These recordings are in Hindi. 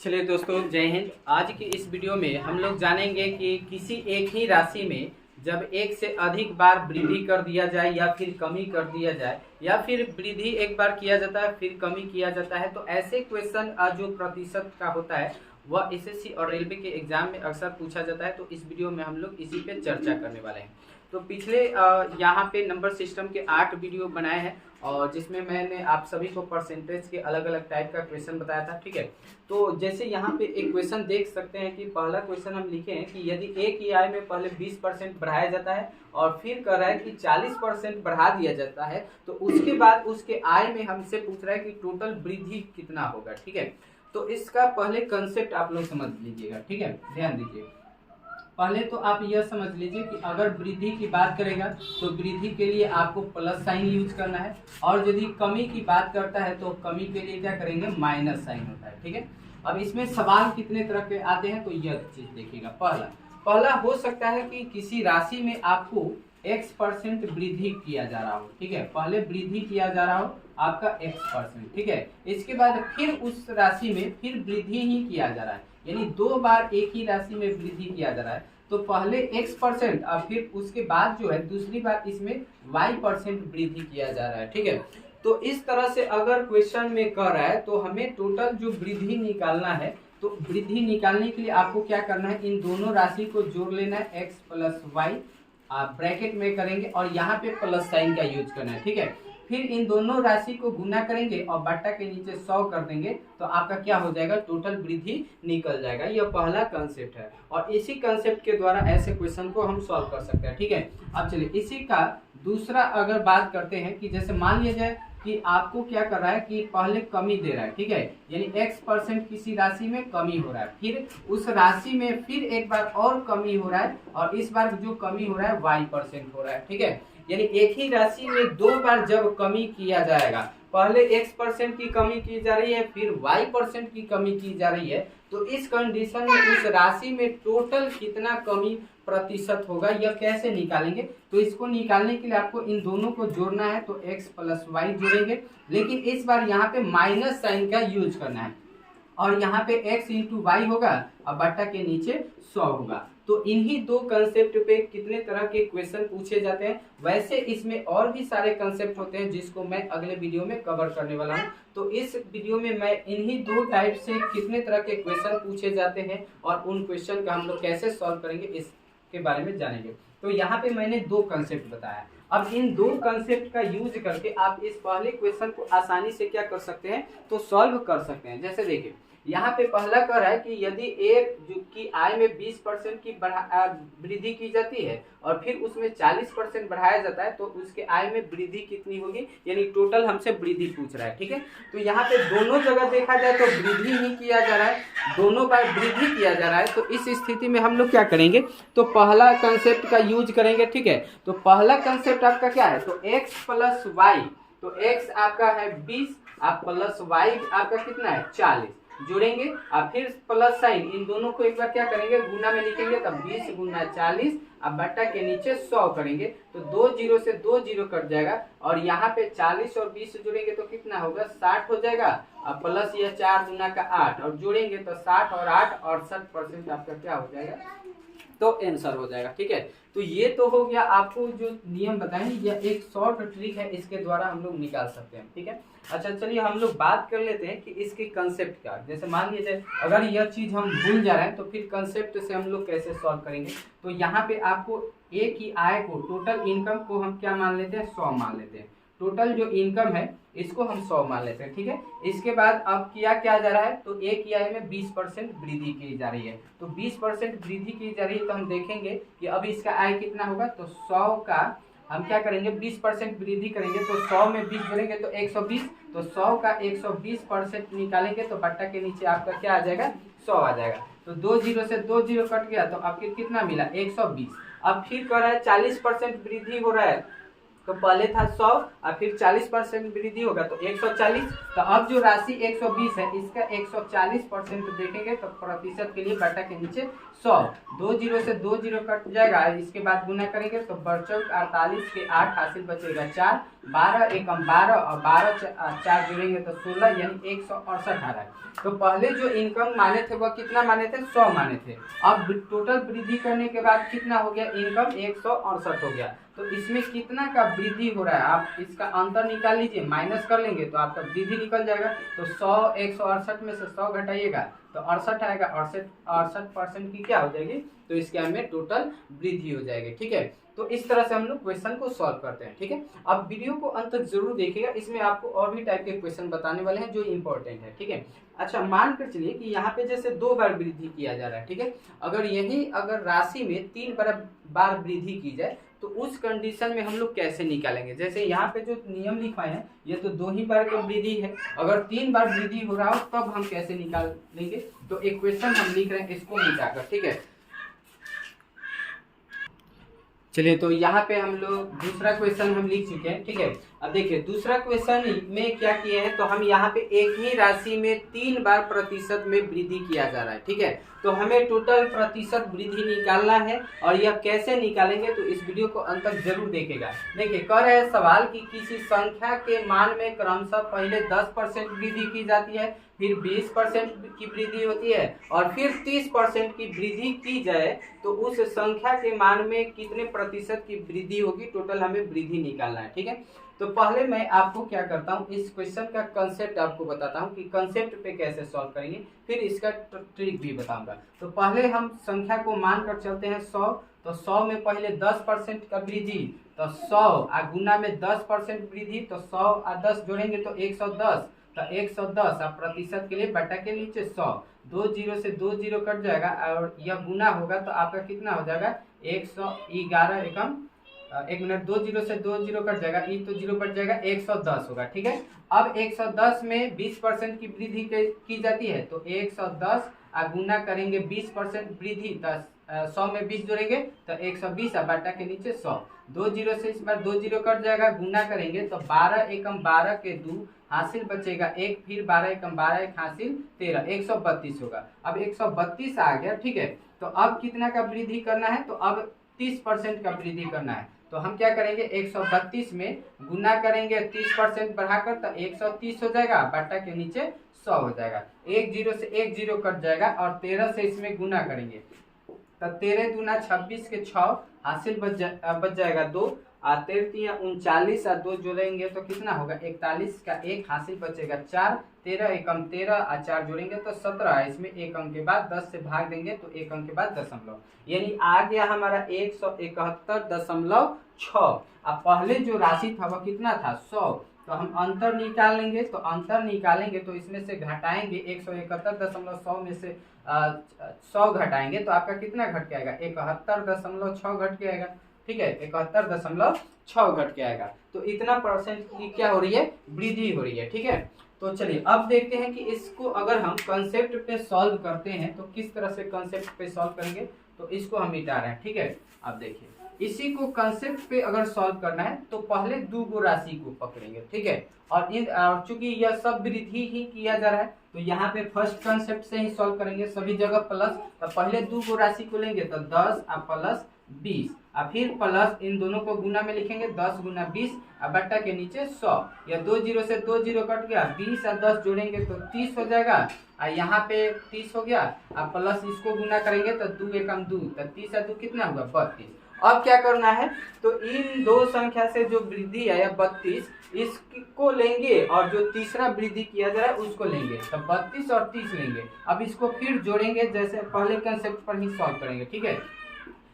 चलिए दोस्तों, जय हिंद। आज की इस वीडियो में हम लोग जानेंगे कि किसी एक ही राशि में जब एक से अधिक बार वृद्धि कर दिया जाए या फिर कमी कर दिया जाए या फिर वृद्धि एक बार किया जाता है फिर कमी किया जाता है, तो ऐसे क्वेश्चन जो प्रतिशत का होता है वह एसएससी और रेलवे के एग्जाम में अक्सर पूछा जाता है। तो इस वीडियो में हम लोग इसी पे चर्चा करने वाले हैं। तो पिछले यहाँ पे नंबर सिस्टम के 8 वीडियो बनाए हैं और जिसमें मैंने आप सभी को परसेंटेज के अलग अलग टाइप का क्वेश्चन बताया था। ठीक है, तो जैसे यहाँ पे एक क्वेश्चन देख सकते हैं कि पहला क्वेश्चन हम लिखे हैं कि यदि एक ही आय में पहले 20% बढ़ाया जाता है और फिर कह रहा है कि 40% बढ़ा दिया जाता है, तो उसके बाद उसके आय में हमसे पूछ रहा है कि टोटल वृद्धि कितना होगा। ठीक है, तो इसका पहले कंसेप्ट आप लोग समझ लीजिएगा। ठीक है, ध्यान दीजिए। पहले तो आप यह समझ लीजिए कि अगर वृद्धि की बात करेगा तो वृद्धि के लिए आपको प्लस साइन यूज करना है, और यदि कमी की बात करता है तो कमी के लिए क्या करेंगे, माइनस साइन होता है। ठीक है, अब इसमें सवाल कितने तरह के आते हैं तो यह चीज देखिएगा। पहला हो सकता है कि किसी राशि में आपको x% वृद्धि किया जा रहा हो। ठीक है, पहले वृद्धि किया जा रहा हो आपका x%। ठीक है, इसके बाद फिर उस राशि में फिर वृद्धि ही किया जा रहा है, यानी 2 बार एक ही राशि में वृद्धि किया जा रहा है। तो पहले x% और फिर उसके बाद जो है दूसरी बार इसमें y% वृद्धि किया जा रहा है। ठीक है, तो इस तरह से अगर क्वेश्चन में कह रहा है तो हमें टोटल जो वृद्धि निकालना है, तो वृद्धि निकालने के लिए आपको क्या करना है, इन दोनों राशि को जोड़ लेना है, x प्लस वाई आप ब्रैकेट में करेंगे और यहाँ पे प्लस साइन का यूज करना है। ठीक है, फिर इन दोनों राशि को गुना करेंगे और बट्टा के नीचे 100 कर देंगे तो आपका क्या हो जाएगा, टोटल वृद्धि निकल जाएगा। यह पहला कंसेप्ट है और इसी कंसेप्ट के द्वारा ऐसे क्वेश्चन को हम सॉल्व कर सकते हैं। ठीक है, अब चलिए इसी का दूसरा अगर बात करते हैं कि जैसे मान लिया जाए कि आपको क्या कर रहा है कि पहले कमी दे रहा है। ठीक है, यानी x% किसी राशि में कमी हो रहा है, फिर उस राशि में फिर एक बार और कमी हो रहा है और इस बार जो कमी हो रहा है y% हो रहा है। ठीक है, यानी एक ही राशि में 2 बार जब कमी किया जाएगा, पहले x% की कमी की जा रही है फिर y% की कमी की जा रही है, तो इस कंडीशन में उस राशि में टोटल कितना कमी प्रतिशत होगा, यह कैसे निकालेंगे। तो इसको निकालने के लिए आपको इन दोनों को जोड़ना है, तो x प्लस वाई जोड़ेंगे, लेकिन इस बार यहाँ पे माइनस साइन का यूज करना है और यहाँ पे x इंटू वाई होगा और बट्टा के नीचे 100 होगा। तो इन्हीं दो कंसेप्ट पे कितने तरह के क्वेश्चन पूछे जाते हैं। वैसे इसमें और भी सारे कंसेप्ट होते हैं जिसको मैं अगले वीडियो में कवर करने वाला हूँ। तो इस वीडियो में मैं इन्हीं 2 टाइप से कितने तरह के क्वेश्चन पूछे जाते हैं और उन क्वेश्चन का हम लोग कैसे सॉल्व करेंगे इसके बारे में जानेंगे। तो यहाँ पे मैंने 2 कंसेप्ट बताया। अब इन 2 कंसेप्ट का यूज करके आप इस पहले क्वेश्चन को आसानी से क्या कर सकते हैं, तो सॉल्व कर सकते हैं। जैसे देखिए यहाँ पे पहला कह रहा है कि यदि एक जो की आय में 20% की वृद्धि की जाती है और फिर उसमें 40% बढ़ाया जाता है, तो उसके आय में वृद्धि कितनी होगी, यानी टोटल हमसे वृद्धि पूछ रहा है। ठीक है, तो यहाँ पे दोनों जगह देखा जाए तो वृद्धि ही किया जा रहा है, दोनों बार वृद्धि किया जा रहा है। तो इस स्थिति में हम लोग क्या करेंगे, तो पहला कंसेप्ट का यूज करेंगे। ठीक है, तो पहला कंसेप्ट आपका क्या है, तो x प्लस वाई, तो x आपका है 20 आप प्लस वाई आपका कितना है 40 जोड़ेंगे और फिर प्लस साइन, इन दोनों को एक बार क्या करेंगे, गुना में लिखेंगे, तब 20 गुना 40 अब बट्टा के नीचे 100 करेंगे, तो 2 जीरो से 2 जीरो कट जाएगा और यहाँ पे 40 और 20 जोड़ेंगे तो कितना होगा, 60 हो जाएगा। अब प्लस यह 4 गुना का 8 और जोड़ेंगे तो 60 और 8 68% आपका क्या हो जाएगा, तो आंसर हो जाएगा। ठीक है, तो ये तो हो गया आपको जो नियम बताएं, यह एक शॉर्ट ट्रिक है, इसके द्वारा हम लोग निकाल सकते हैं। ठीक है, अच्छा चलिए हम लोग बात कर लेते हैं कि इसके कंसेप्ट का। जैसे मान लीजिए अगर यह चीज हम भूल जा रहे हैं तो फिर कंसेप्ट से हम लोग कैसे सॉल्व करेंगे। तो यहाँ पे आपको एक ही आय को, टोटल इनकम को हम क्या मान लेते हैं, 100 मान लेते हैं। टोटल जो इनकम है इसको हम 100 मान लेते हैं। ठीक है, इसके बाद अब किया क्या जा रहा है, तो एक ही आय में 20% वृद्धि की जा रही है, तो 20% वृद्धि की जा रही है, तो हम देखेंगे कि अब इसका आय कितना होगा, तो 100 का हम क्या करेंगे, 20% वृद्धि करेंगे, तो 100 में 20 जोड़ेंगे तो 120, तो 100 का 120% निकालेंगे तो बट्टा के नीचे आपका क्या आ जाएगा, 100 आ जाएगा। तो 2 जीरो से 2 जीरो कट गया तो आपके कितना मिला, 120। अब फिर कह रहा है 40% वृद्धि हो रहा है, तो पहले था 100 और फिर 40% वृद्धि होगा तो 140। तो अब जो राशि 120 है इसका 140% देखेंगे तो प्रतिशत के लिए बटा के नीचे 100, 2 जीरो से 2 जीरो कट जाएगा, इसके बाद गुना करेंगे तो 48 के 8 हासिल बचेगा 4 12 एकम 12 और 12 4 जोड़ेंगे तो 16 यानी 168 आ रहा है। तो पहले जो इनकम माने थे वह कितना माने थे, 100 माने थे। अब टोटल वृद्धि करने के बाद कितना हो गया, इनकम 168 हो गया। तो इसमें कितना का वृद्धि हो रहा है, आप इसका अंतर निकाल लीजिए, माइनस कर लेंगे तो आपका वृद्धि निकल जाएगा। तो 100 168 में से 100 घटाइएगा तो 68 आएगा। 68% की क्या हो जाएगी, तो इसके हमें टोटल वृद्धि हो जाएगी। ठीक है, तो इस तरह से हम लोग क्वेश्चन को सॉल्व करते हैं। ठीक है, अब वीडियो को अंत तक जरूर देखिएगा, इसमें आपको और भी टाइप के क्वेश्चन बताने वाले हैं जो इंपॉर्टेंट है। ठीक है, अच्छा मान कर चलिए कि यहाँ पे जैसे 2 बार वृद्धि किया जा रहा है। ठीक है, अगर राशि में 3 बार वृद्धि की जाए तो उस कंडीशन में हम लोग कैसे निकालेंगे। जैसे यहाँ पे जो नियम लिखवाए हैं ये तो 2 ही बार का वृद्धि है, अगर 3 बार वृद्धि हो रहा हो तब हम कैसे निकाल लेंगे। तो एक क्वेश्चन हम लिख रहे हैं इसको मिटाकर। ठीक है, चलिए तो यहाँ पे हम लोग दूसरा क्वेश्चन हम लिख चुके हैं। ठीक है, अब देखिए दूसरा क्वेश्चन में क्या किए हैं, तो हम यहाँ पे एक ही राशि में 3 बार प्रतिशत में वृद्धि किया जा रहा है। ठीक है, तो हमें टोटल प्रतिशत वृद्धि निकालना है और यह कैसे निकालेंगे तो इस वीडियो को अंत तक जरूर देखेगा। देखिए कह रहे हैं सवाल कि किसी संख्या के मान में क्रमशः पहले 10% वृद्धि की जाती है, फिर 20% की वृद्धि होती है और फिर 30% की वृद्धि की जाए तो उस संख्या के मान में कितने प्रतिशत की वृद्धि होगी, टोटल हमें वृद्धि निकालना है। ठीक है, तो पहले मैं आपको क्या करता हूँ, इस क्वेश्चन का कंसेप्ट आपको बताता हूँ कि कंसेप्ट पे कैसे सॉल्व करेंगे, फिर इसका ट्रिक भी बताऊंगा। तो पहले हम संख्या को मान कर चलते हैं 100, तो 100 में पहले 10% का वृद्धि, तो 100 गुना में 10% वृद्धि, तो 100 और 10 जोड़ेंगे तो 110, तो 110 अब प्रतिशत के लिए बटा के नीचे 100, 2 जीरो से 2 जीरो कट जाएगा और यह गुना होगा तो आपका कितना हो जाएगा 111 एकम 1 मिनट, 2 जीरो से 2 जीरो कट जाएगा, ई तो जीरो कट जाएगा, 110 होगा। ठीक है, अब 110 में 20% की वृद्धि की जाती है तो 110 गुना करेंगे 20% वृद्धि, तो 100 में 20 जोड़ेंगे तो 120 बटा के नीचे 100, 2 जीरो से इस बार 2 जीरो कट जाएगा, गुना करेंगे तो 12 एकम 12 के 2 हासिल बचेगा 1, फिर 12 एकम 12 1 हासिल 13, 132 होगा। अब 132 आ गया। ठीक है, तो अब कितना का वृद्धि करना है, तो अब 30% का वृद्धि करना है। तो हम क्या करेंगे 132 में गुना करेंगे 30% बढ़ाकर तो 130 हो जाएगा, बटा के नीचे 100 हो जाएगा, 1 जीरो से 1 जीरो कट जाएगा और 13 से इसमें गुना करेंगे तो 13 दूना 26 के 6 हासिल बच जाएगा 2, 13 39 और 2 जोड़ेंगे तो कितना होगा 41 का 1 हासिल बचेगा 4, 13 एकम 13 और 4 जोड़ेंगे तो 17, इसमें 1 अंक के बाद 10 से भाग देंगे तो 1 अंक के बाद दशमलव, यानी आ गया हमारा 171.6। अब पहले जो राशि था वह कितना था 100, तो हम अंतर निकाल लेंगे, तो अंतर निकालेंगे तो इसमें से घटाएंगे 171.100 में से 100 घटाएंगे तो आपका कितना घट के आएगा 71.6 घट के आएगा। ठीक है, 71.6 घट के आएगा। तो इतना परसेंट की क्या हो रही है, वृद्धि हो रही है। ठीक है, तो चलिए अब देखते हैं कि इसको अगर हम कंसेप्ट पे सॉल्व करते हैं तो किस तरह से कंसेप्ट पे सॉल्व करेंगे। तो इसको हम मिटा रहे हैं। ठीक है, अब देखिए इसी को कंसेप्ट पे अगर सॉल्व करना है तो पहले 2 गो राशि को पकड़ेंगे। ठीक है, और चूंकि यह सब वृद्धि ही किया जा रहा है तो यहाँ पे फर्स्ट कंसेप्ट से ही सॉल्व करेंगे, सभी जगह प्लस। तो पहले 2 गो राशि को लेंगे तो 10 और प्लस 20 और फिर प्लस इन दोनों को गुना में लिखेंगे 10 गुना 20 और बट्टा के नीचे 100, या 2 जीरो से 2 जीरो कट गया, 20 और 10 जोड़ेंगे तो 30 हो जाएगा और यहाँ पे 30 हो गया और प्लस इसको गुना करेंगे तो 2 एकम 2, तो 30 और 2 कितना हुआ 32। अब क्या करना है, तो इन दो संख्या से जो वृद्धि है या 32 इसको लेंगे और जो तीसरा वृद्धि किया जा रहा है उसको लेंगे, तो 32 और 30 लेंगे। अब इसको फिर जोड़ेंगे जैसे पहले कंसेप्ट पर ही सॉल्व करेंगे। ठीक है,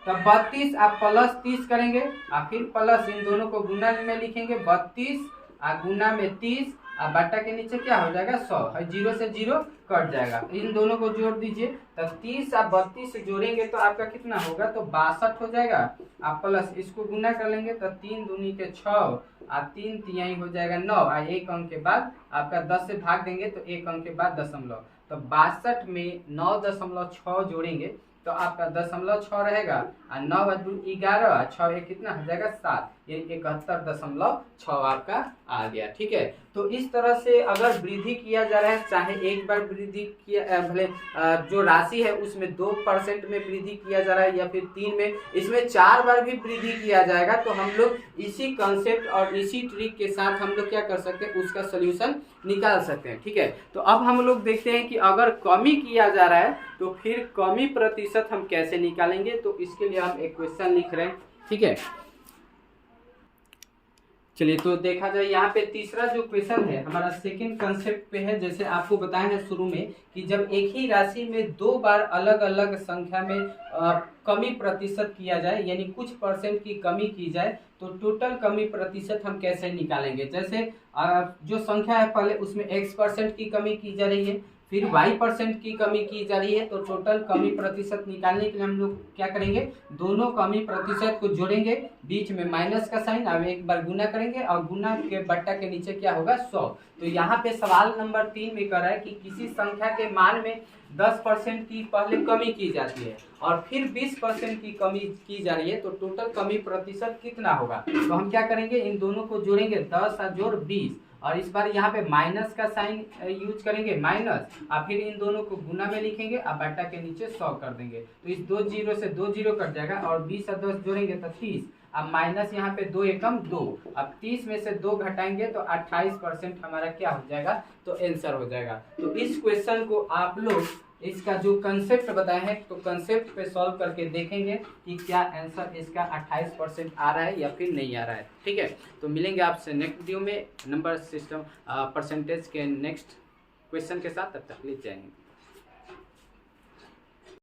तो 32 आप प्लस 30 करेंगे और फिर प्लस इन दोनों को गुना में लिखेंगे 32 और गुना में 30 और बट्टा के नीचे क्या हो जाएगा 100, जीरो से जीरो कट जाएगा, इन दोनों को जोड़ दीजिए तो 30 और 32 से जोड़ेंगे तो आपका कितना होगा तो 62 हो जाएगा। आप प्लस इसको गुना कर लेंगे तो 3 दूनी के 6 और 3 तिहाई हो जाएगा 9 और 1 अंक के बाद आपका 10 से भाग देंगे तो 1 अंक के बाद दशमलव, तो 62 में 9.6 जोड़ेंगे तो आपका 0.6 रहेगा और 9 और 2 11 और 6 कितना हो जाएगा 7, यानी 71.6 आपका आ गया। ठीक है, तो इस तरह से अगर वृद्धि किया जा रहा है, चाहे एक बार वृद्धि किया भले जो राशि है उसमें 2% में वृद्धि किया जा रहा है या फिर 3 में, इसमें 4 बार भी वृद्धि किया जाएगा, तो हम लोग इसी कंसेप्ट और इसी ट्रिक के साथ हम लोग क्या कर सकते हैं, उसका सोल्यूशन निकाल सकते हैं। ठीक है, तो अब हम लोग देखते हैं कि अगर कमी किया जा रहा है तो फिर कमी प्रतिशत हम कैसे निकालेंगे। तो इसके लिए हम एक क्वेश्चन लिख रहे हैं। ठीक है, चलिए तो देखा जाए यहाँ पे तीसरा जो क्वेश्चन है हमारा सेकंड कंसेप्ट पे है। जैसे आपको बताया है शुरू में कि जब एक ही राशि में 2 बार अलग अलग संख्या में कमी प्रतिशत किया जाए, यानी कुछ परसेंट की कमी की जाए, तो टोटल कमी प्रतिशत हम कैसे निकालेंगे। जैसे जो संख्या है पहले उसमें x% की कमी की जा रही है, फिर y% की कमी की जा रही है, तो टोटल कमी प्रतिशत निकालने के लिए हम लोग क्या करेंगे, दोनों कमी प्रतिशत को जोड़ेंगे, बीच में माइनस का साइन, अब एक बार गुना करेंगे और गुना के बट्टा के नीचे क्या होगा 100। तो यहाँ पे सवाल नंबर 3 में कर रहा है कि किसी संख्या के मान में 10% की पहले कमी की जाती है और फिर 20% की कमी की जा रही है, तो टोटल कमी प्रतिशत कितना होगा। तो हम क्या करेंगे, इन दोनों को जोड़ेंगे, 10 जोड़ 20, और इस बार यहाँ पे माइनस का साइन यूज करेंगे, माइनस, और फिर इन दोनों को गुना में लिखेंगे और बट्टा के नीचे 100 कर देंगे। तो इस 2 जीरो से 2 जीरो कट जाएगा और 20 और 10 जोड़ेंगे तो 30, अब माइनस यहाँ पे 2 एकम 2, अब 30 में से 2 घटाएंगे तो 28% हमारा क्या हो जाएगा, तो आंसर हो जाएगा। तो इस क्वेश्चन को आप लोग इसका जो कंसेप्ट बताए हैं तो कंसेप्ट पे सॉल्व करके देखेंगे कि क्या आंसर इसका 28% आ रहा है या फिर नहीं आ रहा है। ठीक है, तो मिलेंगे आपसे नेक्स्ट वीडियो में नंबर सिस्टम परसेंटेज के नेक्स्ट क्वेश्चन के साथ। तब तक ले जाएंगे।